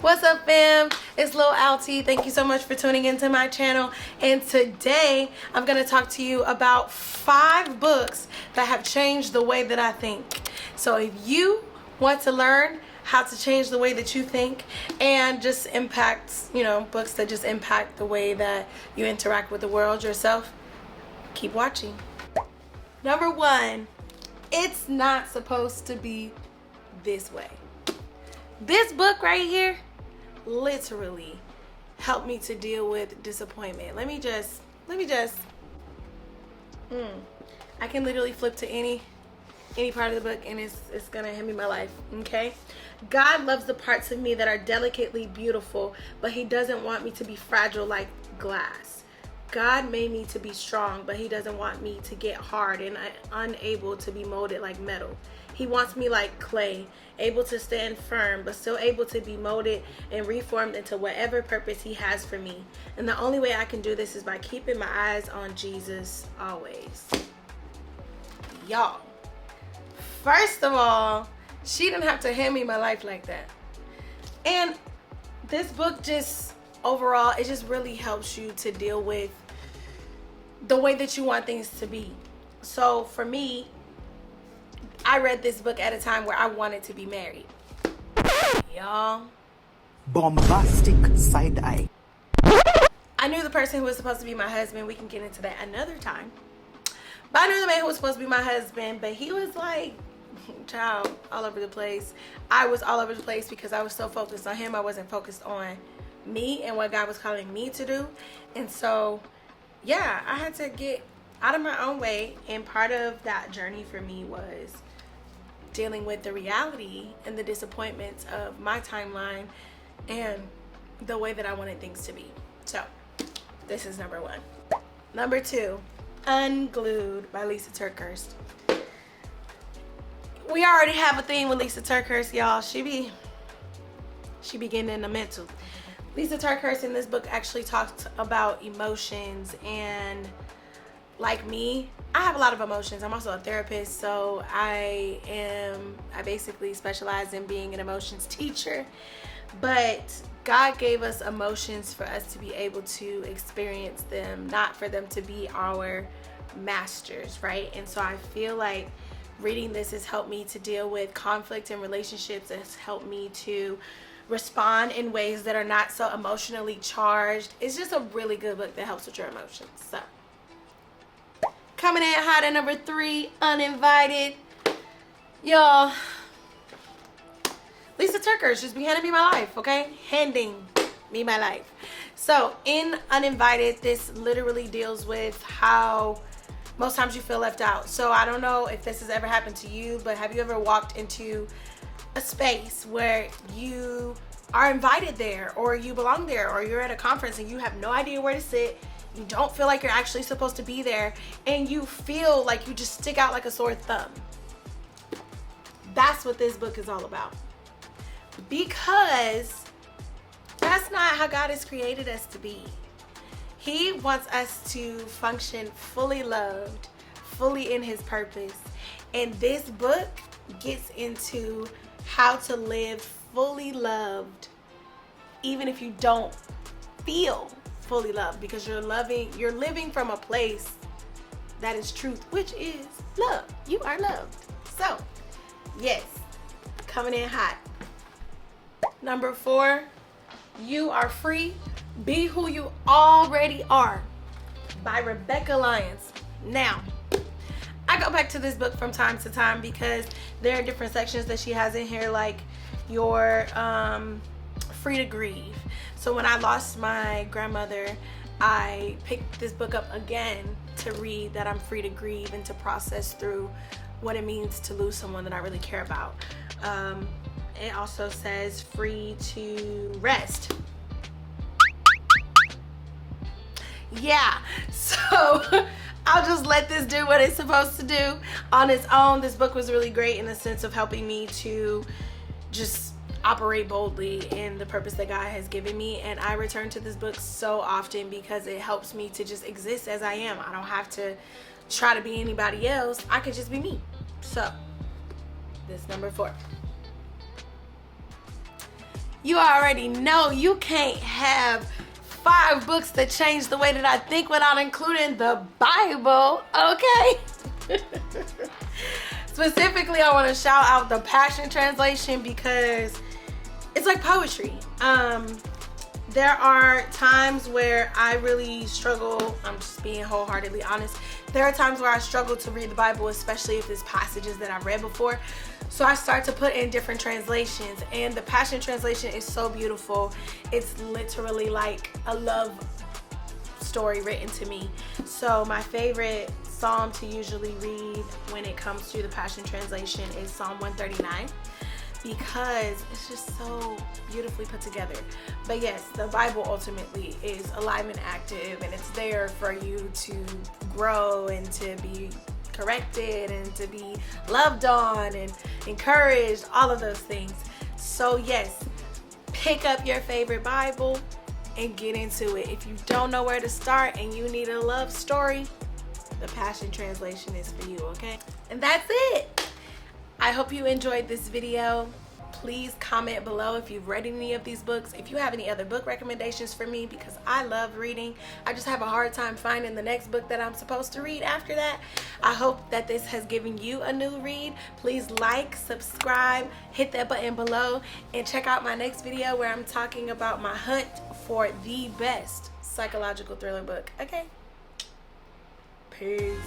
What's up, fam? It's Lil Alti. Thank you so much for tuning into my channel. And today I'm going to talk to you about 5 books that have changed the way that I think. So if you want to learn how to change the way that you think and just impacts, books that just impact the way that you interact with the world yourself, keep watching. Number 1, it's not supposed to be this way. This book right here literally helped me to deal with disappointment. Let me just I can literally flip to any part of the book and it's gonna hand me my life. Okay, God loves the parts of me that are delicately beautiful, but he doesn't want me to be fragile like glass. God made me to be strong, but he doesn't want me to get hard and unable to be molded like metal. He wants me like clay, able to stand firm, but still able to be molded and reformed into whatever purpose he has for me. And the only way I can do this is by keeping my eyes on Jesus always. Y'all, first of all, she didn't have to hand me my life like that. And this book just, overall, it just really helps you to deal with the way that you want things to be. So for me, I read this book at a time where I wanted to be married. Y'all. Bombastic side eye. I knew the person who was supposed to be my husband. We can get into that another time. But I knew the man who was supposed to be my husband, but he was like, child, all over the place. I was all over the place because I was so focused on him. I wasn't focused on me and what God was calling me to do. And so, yeah, I had to get out of my own way. And part of that journey for me was dealing with the reality and the disappointments of my timeline and the way that I wanted things to be. So this is number 1. Number 2, Unglued by Lisa TerKeurst. We already have a theme with Lisa TerKeurst, y'all. She be getting in the mental. Lisa TerKeurst in this book actually talked about emotions, and like me, I have a lot of emotions. I'm also a therapist, so I basically specialize in being an emotions teacher. But God gave us emotions for us to be able to experience them, not for them to be our masters, right? And so I feel like reading this has helped me to deal with conflict in relationships. It's helped me to respond in ways that are not so emotionally charged. It's just a really good book that helps with your emotions. So coming in hot at number 3, Uninvited. Y'all, Lisa TerKeurst just be handing me my life, okay? Handing me my life. So in Uninvited, this literally deals with how most times you feel left out. So I don't know if this has ever happened to you, but have you ever walked into a space where you are invited there, or you belong there, or you're at a conference and you have no idea where to sit? You don't feel like you're actually supposed to be there, and you feel like you just stick out like a sore thumb. That's what this book is all about. Because that's not how God has created us to be. He wants us to function fully loved, fully in his purpose. And this book gets into how to live fully loved, even if you don't feel fully loved, because you're living from a place that is truth, which is love. You are loved. So yes, coming in hot. Number 4, You Are Free, Be Who You Already Are by Rebecca Lyons. Now, I go back to this book from time to time because there are different sections that she has in here, like you're free to grieve. So when I lost my grandmother, I picked this book up again to read that I'm free to grieve and to process through what it means to lose someone that I really care about. It also says free to rest. Yeah, so I'll just let this do what it's supposed to do on its own. This book was really great in the sense of helping me to just operate boldly in the purpose that God has given me. And I return to this book so often because it helps me to just exist as I am. I don't have to try to be anybody else. I could just be me. So this number 4. You already know you can't have 5 books that change the way that I think without including the Bible, okay? Specifically, I want to shout out the Passion Translation because it's like poetry. There are times where I really struggle. I'm just being wholeheartedly honest. There are times where I struggle to read the Bible, especially if it's passages that I've read before. So I start to put in different translations, and the Passion Translation is so beautiful. It's literally like a love story written to me. So my favorite psalm to usually read when it comes to the Passion Translation is Psalm 139, because it's just so beautifully put together. But yes, the Bible ultimately is alive and active, and it's there for you to grow and to be corrected and to be loved on and encouraged, all of those things. So yes, pick up your favorite Bible and get into it. If you don't know where to start and you need a love story, the Passion Translation is for you, okay? And that's it. I hope you enjoyed this video. Please comment below if you've read any of these books. If you have any other book recommendations for me, because I love reading. I just have a hard time finding the next book that I'm supposed to read after that. I hope that this has given you a new read. Please like, subscribe, hit that button below, and check out my next video where I'm talking about my hunt for the best psychological thriller book. Okay? Peace.